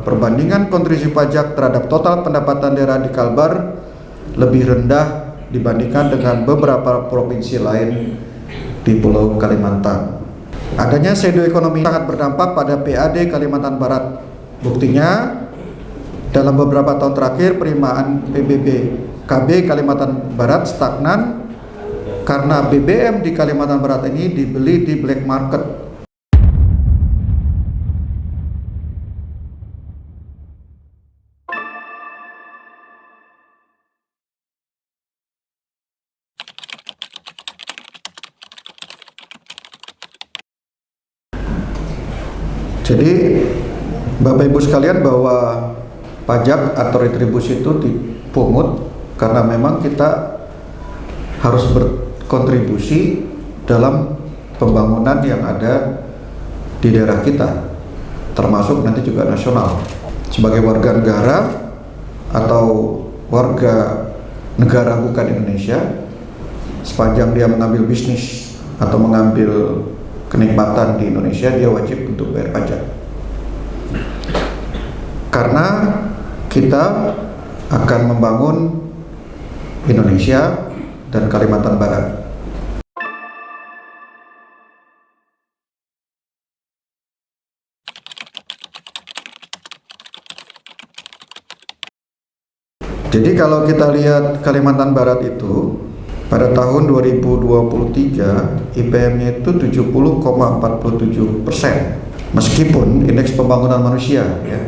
perbandingan kontribusi pajak terhadap total pendapatan daerah di Kalbar lebih rendah dibandingkan dengan beberapa provinsi lain di Pulau Kalimantan. Adanya saldo ekonomi sangat berdampak pada PAD Kalimantan Barat. Buktinya, dalam beberapa tahun terakhir penerimaan PBB-KB Kalimantan Barat stagnan karena BBM di Kalimantan Barat ini dibeli di black market. Jadi Bapak Ibu sekalian, bahwa pajak atau retribusi itu dipungut karena memang kita harus berkontribusi dalam pembangunan yang ada di daerah kita, termasuk nanti juga nasional. Sebagai warga negara atau warga negara bukan Indonesia, sepanjang dia mengambil bisnis atau mengambil kenikmatan di Indonesia, dia wajib untuk bayar pajak. Karena kita akan membangun Indonesia dan Kalimantan Barat. Jadi kalau kita lihat Kalimantan Barat itu, pada tahun 2023 IPM-nya itu 70,47%, meskipun indeks pembangunan manusia ya.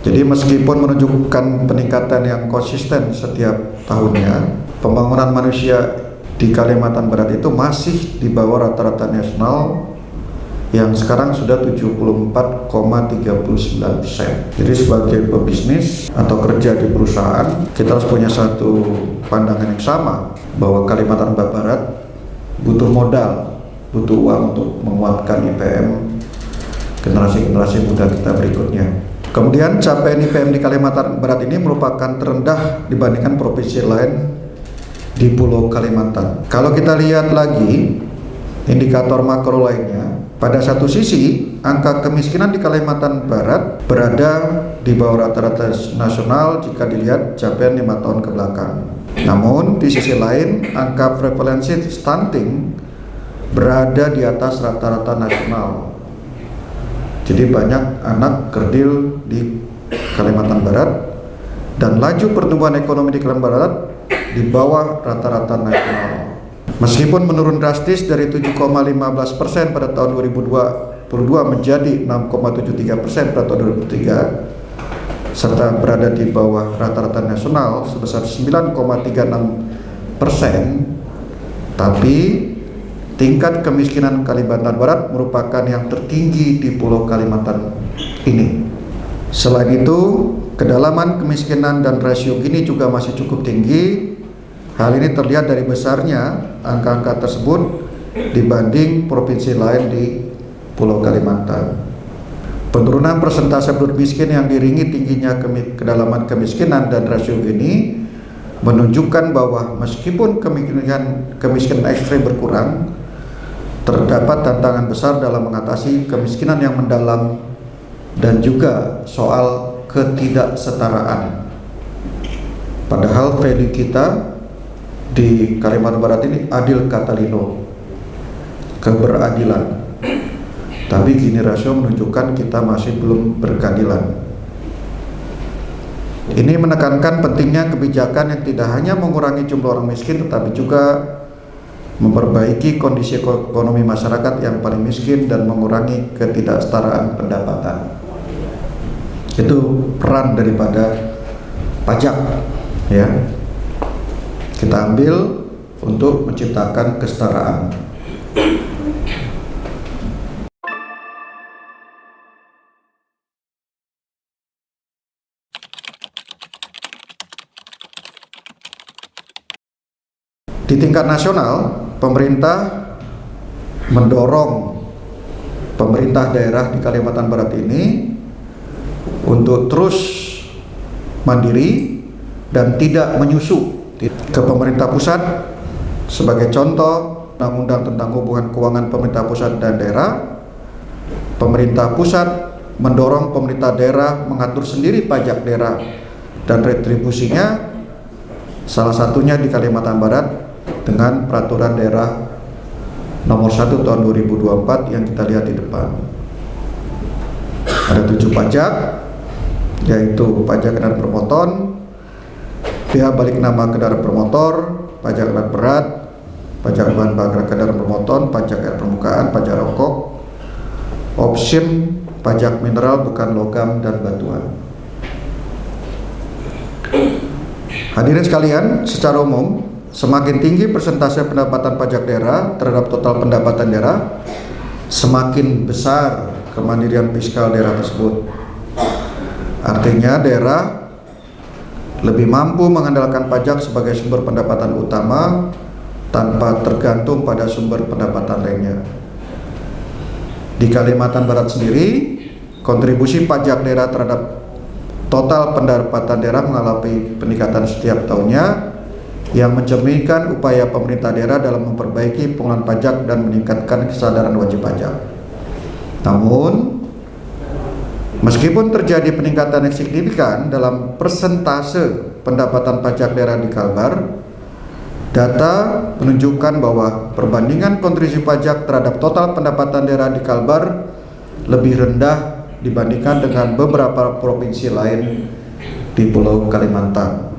Jadi meskipun menunjukkan peningkatan yang konsisten setiap tahunnya, pembangunan manusia di Kalimantan Barat itu masih di bawah rata-rata nasional yang sekarang sudah 74,39%. Jadi sebagai pebisnis atau kerja di perusahaan, kita harus punya satu pandangan yang sama bahwa Kalimantan Barat butuh modal, butuh uang untuk menguatkan IPM generasi-generasi muda kita berikutnya. Kemudian capaian IPM di Kalimantan Barat ini merupakan terendah dibandingkan provinsi lain di Pulau Kalimantan. Kalau kita lihat lagi indikator makro lainnya, pada satu sisi angka kemiskinan di Kalimantan Barat berada di bawah rata-rata nasional jika dilihat capaian 5 tahun ke belakang. Namun di sisi lain angka prevalensi stunting berada di atas rata-rata nasional. Jadi banyak anak kerdil di Kalimantan Barat dan laju pertumbuhan ekonomi di Kalimantan Barat di bawah rata-rata nasional. Meskipun menurun drastis dari 7,15% pada tahun 2022 menjadi 6,73% pada tahun 2023, serta berada di bawah rata-rata nasional sebesar 9,36%, tapi tingkat kemiskinan Kalimantan Barat merupakan yang tertinggi di Pulau Kalimantan ini. Selain itu, kedalaman kemiskinan dan rasio Gini juga masih cukup tinggi. Hal ini terlihat dari besarnya angka-angka tersebut dibanding provinsi lain di Pulau Kalimantan. Penurunan persentase penduduk miskin yang diiringi tingginya kedalaman kemiskinan dan rasio Gini menunjukkan bahwa meskipun kemiskinan ekstrem berkurang, terdapat tantangan besar dalam mengatasi kemiskinan yang mendalam dan juga soal ketidaksetaraan. Padahal value kita di Kalimantan Barat ini adil kata Lino, keberadilan. Tapi Gini rasio menunjukkan kita masih belum berkeadilan. Ini menekankan pentingnya kebijakan yang tidak hanya mengurangi jumlah orang miskin, tetapi juga memperbaiki kondisi ekonomi masyarakat yang paling miskin dan mengurangi ketidaksetaraan pendapatan. Itu peran daripada pajak ya. Kita ambil untuk menciptakan kesetaraan. Di tingkat nasional, pemerintah mendorong pemerintah daerah di Kalimantan Barat ini untuk terus mandiri dan tidak menyusu ke pemerintah pusat. Sebagai contoh, Undang-Undang tentang hubungan keuangan pemerintah pusat dan daerah, pemerintah pusat mendorong pemerintah daerah mengatur sendiri pajak daerah dan retribusinya, salah satunya di Kalimantan Barat dengan peraturan daerah nomor 1 tahun 2024 yang kita lihat di depan. Ada 7 pajak, yaitu pajak kendaraan bermotor, biaya balik nama kendaraan bermotor, pajak alat berat, pajak bahan bakar kendaraan bermotor, pajak air permukaan, pajak rokok, option, pajak mineral bukan logam dan batuan. Hadirin sekalian, secara umum, semakin tinggi persentase pendapatan pajak daerah terhadap total pendapatan daerah, semakin besar kemandirian fiskal daerah tersebut. Artinya daerah lebih mampu mengandalkan pajak sebagai sumber pendapatan utama tanpa tergantung pada sumber pendapatan lainnya. Di Kalimantan Barat sendiri, kontribusi pajak daerah terhadap total pendapatan daerah mengalami peningkatan setiap tahunnya yang mencerminkan upaya pemerintah daerah dalam memperbaiki pengelolaan pajak dan meningkatkan kesadaran wajib pajak. Namun, meskipun terjadi peningkatan yang signifikan dalam persentase pendapatan pajak daerah di Kalbar, data menunjukkan bahwa perbandingan kontribusi pajak terhadap total pendapatan daerah di Kalbar lebih rendah dibandingkan dengan beberapa provinsi lain di Pulau Kalimantan.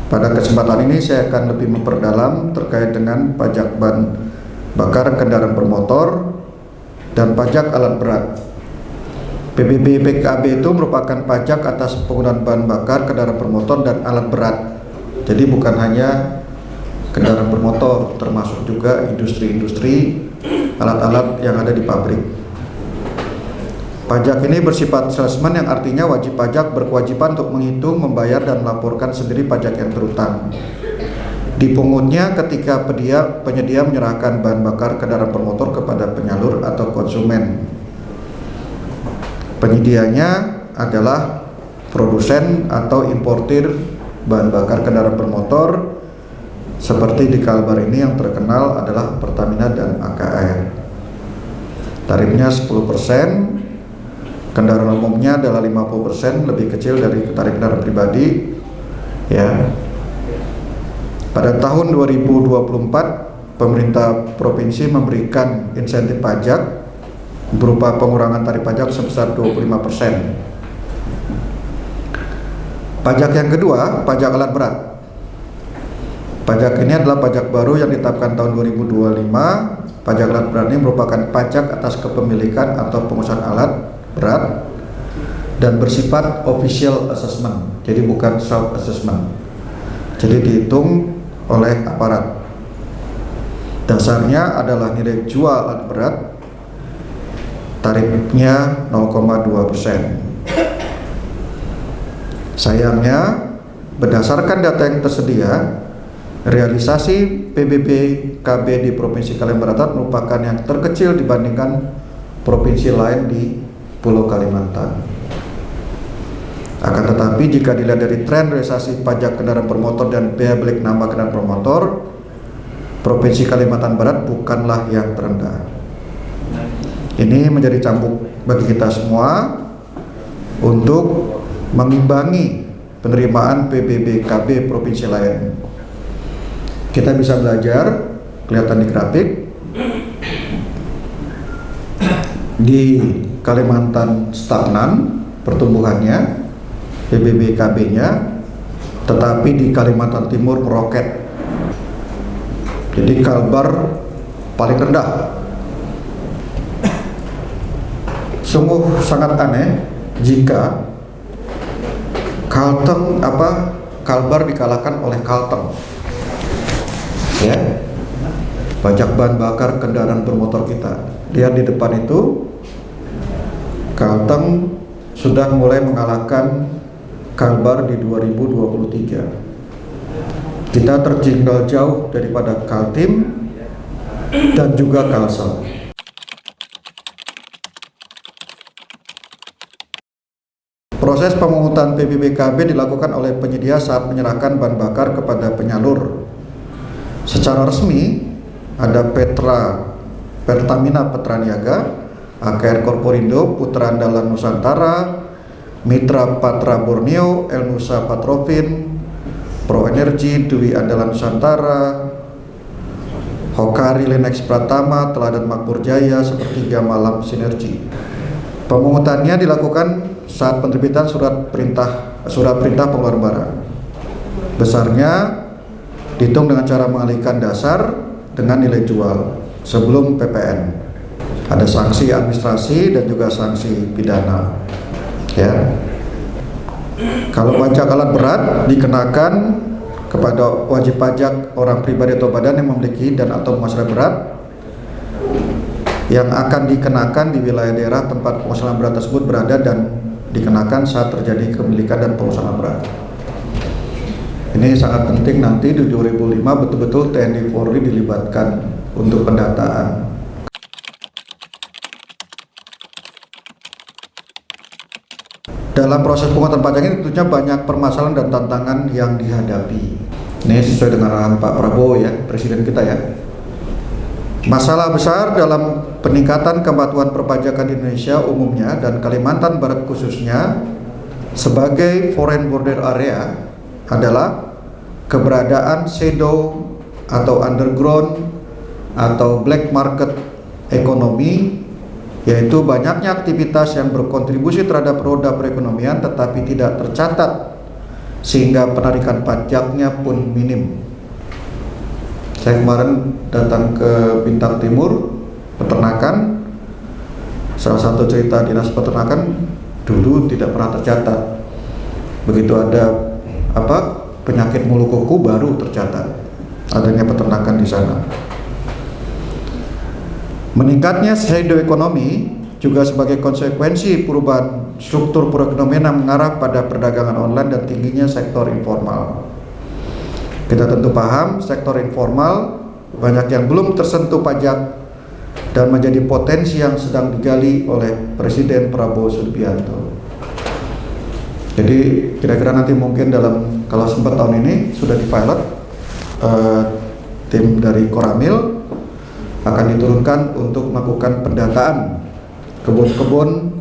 Pada kesempatan ini saya akan lebih memperdalam terkait dengan pajak bahan bakar kendaraan bermotor dan pajak alat berat. PBB-PKB itu merupakan pajak atas penggunaan bahan bakar kendaraan bermotor dan alat berat. Jadi bukan hanya kendaraan bermotor, termasuk juga industri-industri alat-alat yang ada di pabrik. Pajak ini bersifat salesman, yang artinya wajib pajak berkewajiban untuk menghitung, membayar, dan melaporkan sendiri pajak yang terhutang. Dipungutnya ketika penyedia menyerahkan bahan bakar kendaraan bermotor kepada penyalur atau konsumen. Penyedianya adalah produsen atau importir bahan bakar kendaraan bermotor, seperti di Kalbar ini yang terkenal adalah Pertamina dan AKR. Tarifnya 10%, kendaraan umumnya adalah 50%, lebih kecil dari tarif kendaraan pribadi. Ya. Pada tahun 2024, pemerintah provinsi memberikan insentif pajak berupa pengurangan tarif pajak sebesar 25%. Pajak yang kedua, pajak alat berat. Pajak ini adalah pajak baru yang ditetapkan tahun 2025. Pajak alat berat ini merupakan pajak atas kepemilikan atau pengusahaan alat berat dan bersifat official assessment, jadi bukan self assessment. Jadi dihitung oleh aparat. Dasarnya adalah nilai jual alat berat, tarifnya 0,2%. Sayangnya, berdasarkan data yang tersedia, realisasi PBB-KB di Provinsi Kalimantan Barat merupakan yang terkecil dibandingkan provinsi lain di Pulau Kalimantan. Akan tetapi jika dilihat dari tren realisasi pajak kendaraan bermotor dan biaya balik nama kendaraan bermotor, Provinsi Kalimantan Barat bukanlah yang terendah. Ini menjadi cambuk bagi kita semua untuk mengimbangi penerimaan PBB-KB provinsi lain. Kita bisa belajar, kelihatan di grafik, di Kalimantan stagnan pertumbuhannya, PBB-KB-nya, tetapi di Kalimantan Timur meroket. Jadi Kalbar paling rendah. Sungguh sangat aneh jika Kalbar dikalahkan oleh Kalteng. Ya, pajak bahan bakar kendaraan bermotor kita. Lihat di depan itu, Kalteng sudah mulai mengalahkan Kalbar di 2023. Kita tertinggal jauh daripada Kaltim dan juga Kalsel. Proses pemungutan PBB-KB dilakukan oleh penyedia saat menyerahkan bahan bakar kepada penyalur. Secara resmi, ada Pertamina Petraniaga, AKR Korporindo, Putra Andalan Nusantara, Mitra Patra Borneo, El Nusa Patrovin, Pro Energy, Dwi Andalan Nusantara, Hokari Linex Pratama, Teladan Makmur Jaya, Sepertiga Malam Sinergi. Pemungutannya dilakukan saat penerbitan surat perintah pengeluaran barang. Besarnya dihitung dengan cara mengalihkan dasar dengan nilai jual sebelum PPN. Ada sanksi administrasi dan juga sanksi pidana. Ya. Kalau pajak alat berat dikenakan kepada wajib pajak orang pribadi atau badan yang memiliki dan atau penghasilan berat yang akan dikenakan di wilayah daerah tempat penghasilan berat tersebut berada dan dikenakan saat terjadi kepemilikan dan pengusahaan berat. Ini sangat penting nanti di 2005 betul-betul TNI Polri dilibatkan untuk pendataan. Dalam proses pemungutan pajak ini tentunya banyak permasalahan dan tantangan yang dihadapi. Ini sesuai dengan arahan Pak Prabowo ya, Presiden kita ya. Masalah besar dalam peningkatan kepatuhan perpajakan di Indonesia umumnya dan Kalimantan Barat khususnya sebagai foreign border area adalah keberadaan shadow atau underground atau black market ekonomi, yaitu banyaknya aktivitas yang berkontribusi terhadap roda perekonomian tetapi tidak tercatat sehingga penarikan pajaknya pun minim. Saya kemarin datang ke Bintang Timur, peternakan, salah satu cerita dinas peternakan dulu tidak pernah tercatat. Begitu ada penyakit mulut kuku baru tercatat adanya peternakan di sana. Meningkatnya shadow ekonomi juga sebagai konsekuensi perubahan struktur perekonomian yang mengarah pada perdagangan online dan tingginya sektor informal. Kita tentu paham sektor informal banyak yang belum tersentuh pajak dan menjadi potensi yang sedang digali oleh Presiden Prabowo Subianto. Jadi kira-kira nanti mungkin kalau sempat tahun ini sudah dipilot, tim dari Koramil akan diturunkan untuk melakukan pendataan kebun-kebun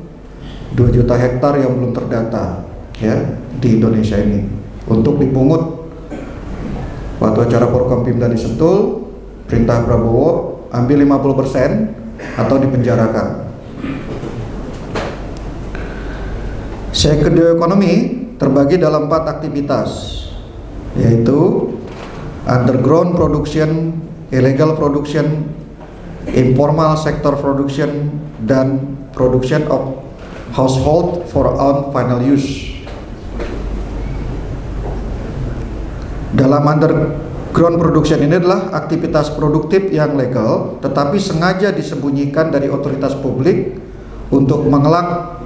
2 juta hektar yang belum terdata ya di Indonesia ini untuk dipungut. Waktu acara Forkompimda di Sentul, perintah Prabowo ambil 50% atau dipenjarakan. Shadow ekonomi terbagi dalam 4 aktivitas, yaitu underground production, illegal production, informal sector production, dan production of household for own final use. Dalam underground production ini adalah aktivitas produktif yang legal tetapi sengaja disembunyikan dari otoritas publik untuk mengelak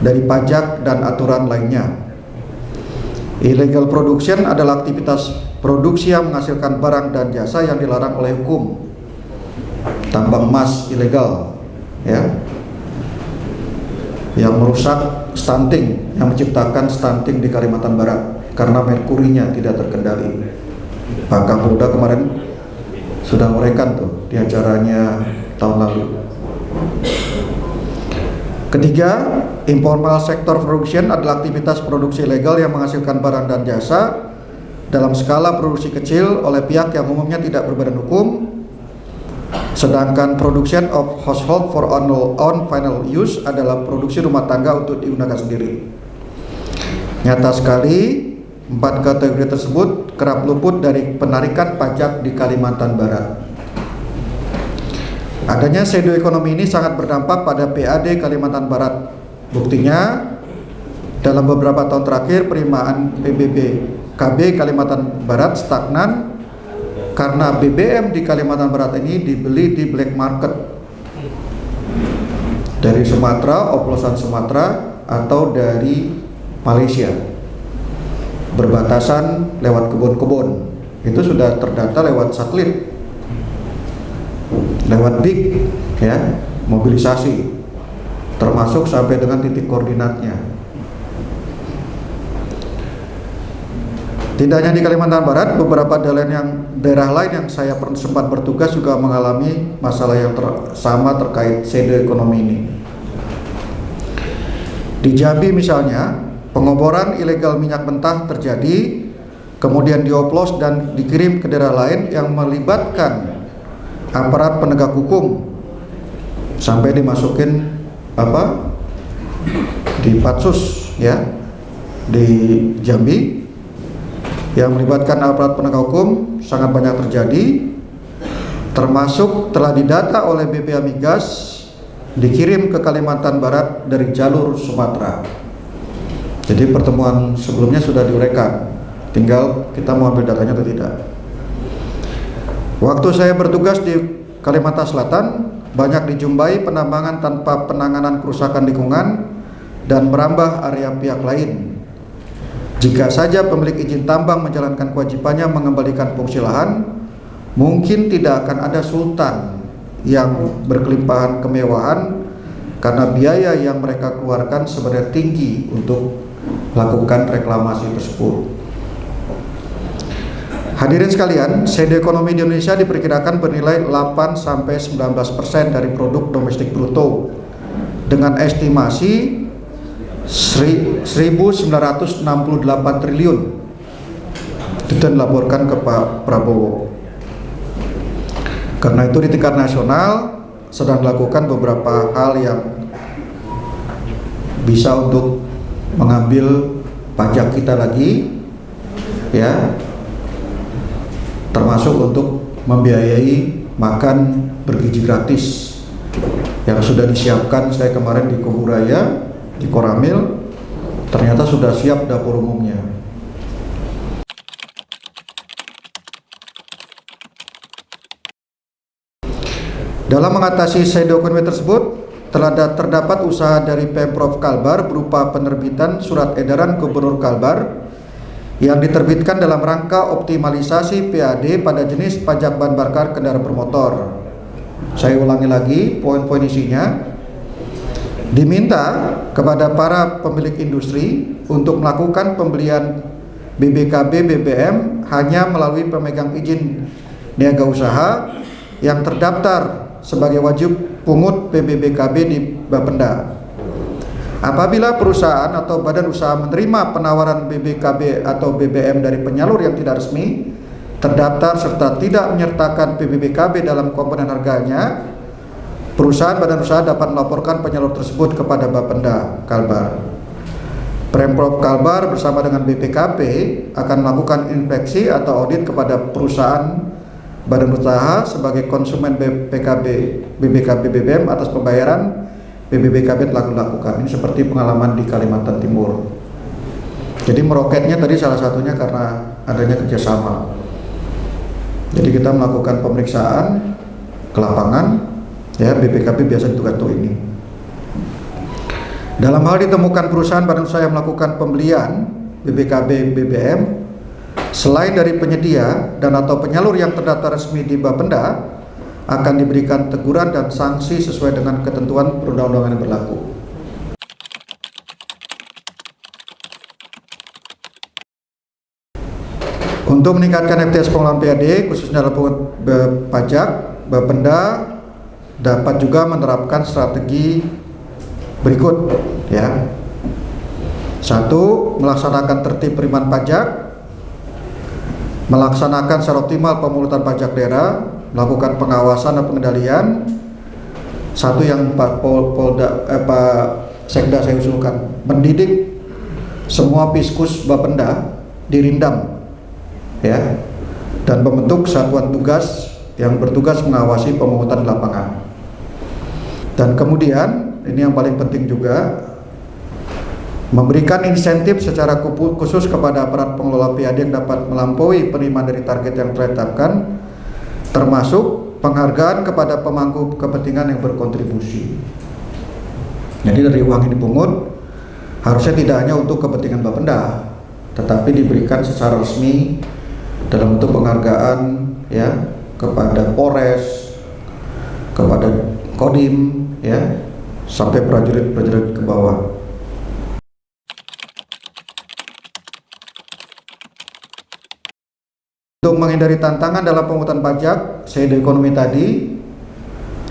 dari pajak dan aturan lainnya. Illegal production adalah aktivitas produksi yang menghasilkan barang dan jasa yang dilarang oleh hukum. Tambang emas ilegal ya, yang merusak stunting, yang menciptakan stunting di Kalimantan Barat karena merkurinya tidak terkendali. Pak Kapolda kemarin sudah nguraikan tuh di acaranya tahun lalu. Ketiga, informal sector production adalah aktivitas produksi legal yang menghasilkan barang dan jasa dalam skala produksi kecil oleh pihak yang umumnya tidak berbadan hukum. Sedangkan production of household for own final use adalah produksi rumah tangga untuk digunakan sendiri. Nyata sekali 4 kategori tersebut kerap luput dari penarikan pajak di Kalimantan Barat. Adanya shadow ekonomi ini sangat berdampak pada PAD Kalimantan Barat. Buktinya dalam beberapa tahun terakhir penerimaan PBB KB Kalimantan Barat stagnan karena BBM di Kalimantan Barat ini dibeli di black market dari Sumatera, oplosan Sumatera atau dari Malaysia, berbatasan lewat kebun-kebun. Itu sudah terdata lewat satelit, lewat BIG ya, mobilisasi termasuk sampai dengan titik koordinatnya. Tidak hanya di Kalimantan Barat, beberapa daerah lain yang saya sempat bertugas juga mengalami masalah yang sama terkait shadow ekonomi ini. Di Jambi misalnya, pengoboran ilegal minyak mentah terjadi, kemudian dioplos dan dikirim ke daerah lain yang melibatkan aparat penegak hukum sampai dimasukin di Patsus ya di Jambi, yang melibatkan aparat penegak hukum sangat banyak terjadi, termasuk telah didata oleh BPA Migas dikirim ke Kalimantan Barat dari jalur Sumatera. Jadi pertemuan sebelumnya sudah diuraikan, tinggal kita mau ambil datanya atau tidak. Waktu saya bertugas di Kalimantan Selatan, banyak dijumpai penambangan tanpa penanganan kerusakan lingkungan dan merambah area pihak lain. Jika saja pemilik izin tambang menjalankan kewajibannya mengembalikan fungsi lahan, mungkin tidak akan ada sultan yang berkelimpahan kemewahan karena biaya yang mereka keluarkan sebenarnya tinggi untuk melakukan reklamasi tersebut. Hadirin sekalian, shadow ekonomi di Indonesia diperkirakan bernilai 8-19% dari produk domestik bruto dengan estimasi 1.968 triliun. Itu dilaporkan ke Pak Prabowo. Karena itu di tingkat nasional sedang dilakukan beberapa hal yang bisa untuk mengambil pajak kita lagi, ya, termasuk untuk membiayai makan bergizi gratis yang sudah disiapkan. Saya kemarin di Kuburaya, di Koramil, ternyata sudah siap dapur umumnya. Dalam mengatasi shadow ekonomi tersebut, telah terdapat usaha dari Pemprov Kalbar berupa penerbitan surat edaran Gubernur Kalbar yang diterbitkan dalam rangka optimalisasi PAD pada jenis pajak bahan bakar kendaraan bermotor. Saya ulangi lagi poin-poin isinya. Diminta kepada para pemilik industri untuk melakukan pembelian BBKB BBM hanya melalui pemegang izin niaga usaha yang terdaftar sebagai wajib pungut PBBKB di Bapenda. Apabila perusahaan atau badan usaha menerima penawaran BBKB atau BBM dari penyalur yang tidak resmi, terdaftar serta tidak menyertakan PBBKB dalam komponen harganya, perusahaan badan usaha dapat melaporkan penyalur tersebut kepada Bapenda Kalbar. Pemprov Kalbar bersama dengan BPKP akan melakukan inspeksi atau audit kepada perusahaan badan usaha sebagai konsumen BBKB BBM atas pembayaran BBBKB telah dilakukan. Ini seperti pengalaman di Kalimantan Timur. Jadi meroketnya tadi salah satunya karena adanya kerjasama. Jadi kita melakukan pemeriksaan ke lapangan, ya, BPKB biasa ditugas untuk ini. Dalam hal ditemukan perusahaan badan usaha yang melakukan pembelian BBKB BBM selain dari penyedia dan atau penyalur yang terdaftar resmi di Bapenda, akan diberikan teguran dan sanksi sesuai dengan ketentuan perundang-undangan yang berlaku. Untuk meningkatkan efektivitas pengelolaan PAD khususnya dalam pajak, Bapenda dapat juga menerapkan strategi berikut, ya. 1. Melaksanakan tertib penerimaan pajak, melaksanakan secara optimal pemungutan pajak daerah, melakukan pengawasan dan pengendalian. Satu yang Pak Sekda saya usulkan, mendidik semua Piskus Bapenda dirindam, ya, dan membentuk satuan tugas yang bertugas mengawasi pemungutan di lapangan. Dan kemudian ini yang paling penting juga, memberikan insentif secara khusus kepada aparat pengelola PAD yang dapat melampaui penerimaan dari target yang telah ditetapkan, termasuk penghargaan kepada pemangku kepentingan yang berkontribusi. Jadi dari uang yang dipungut harusnya tidak hanya untuk kepentingan Bapenda, tetapi diberikan secara resmi dalam bentuk penghargaan, ya, kepada Polres, kepada Kodim, ya, sampai prajurit-prajurit ke bawah. Untuk menghindari tantangan dalam pemungutan pajak, pseudo ekonomi tadi,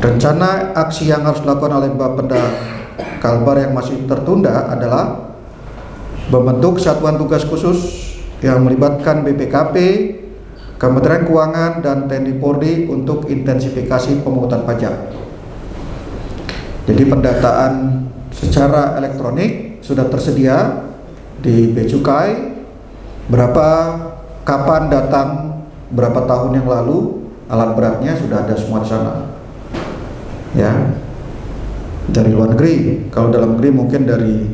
rencana aksi yang harus dilakukan oleh Bapenda Kalbar yang masih tertunda adalah membentuk satuan tugas khusus yang melibatkan BPKP, Kementerian Keuangan, dan TNI Polri untuk intensifikasi pemungutan pajak. Jadi pendataan secara elektronik sudah tersedia di Bea Cukai, kapan datang, berapa tahun yang lalu, alat beratnya sudah ada semua di sana. Ya, dari luar negeri. Kalau dalam negeri mungkin dari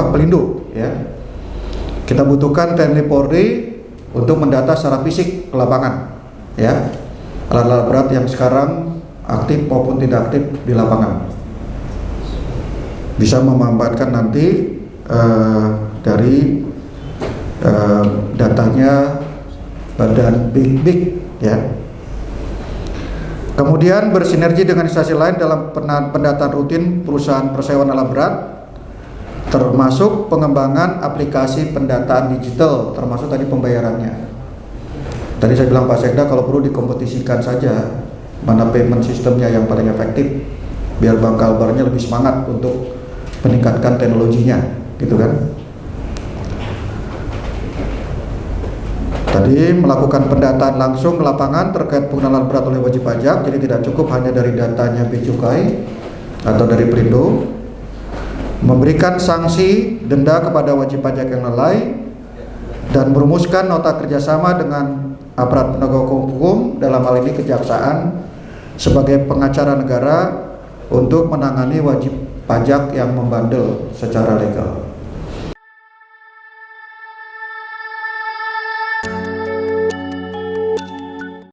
Pelindo. Ya, kita butuhkan TNI Polri untuk mendata secara fisik ke lapangan. Ya, alat-alat berat yang sekarang aktif maupun tidak aktif di lapangan. Bisa memanfaatkan nanti dari datanya badan big ya. Kemudian bersinergi dengan instansi lain dalam pendataan rutin perusahaan persewaan alat berat, termasuk pengembangan aplikasi pendataan digital, termasuk tadi pembayarannya. Tadi saya bilang Pak Sekda kalau perlu dikompetisikan saja mana payment sistemnya yang paling efektif, biar Bank Kalbarnya lebih semangat untuk meningkatkan teknologinya, gitu kan. Tadi melakukan pendataan langsung ke lapangan terkait penggunaan alat berat oleh wajib pajak, jadi tidak cukup hanya dari datanya Bea Cukai atau dari Pelindo. Memberikan sanksi denda kepada wajib pajak yang lalai dan merumuskan nota kerjasama dengan aparat penegak hukum, dalam hal ini kejaksaan sebagai pengacara negara untuk menangani wajib pajak yang membandel secara legal.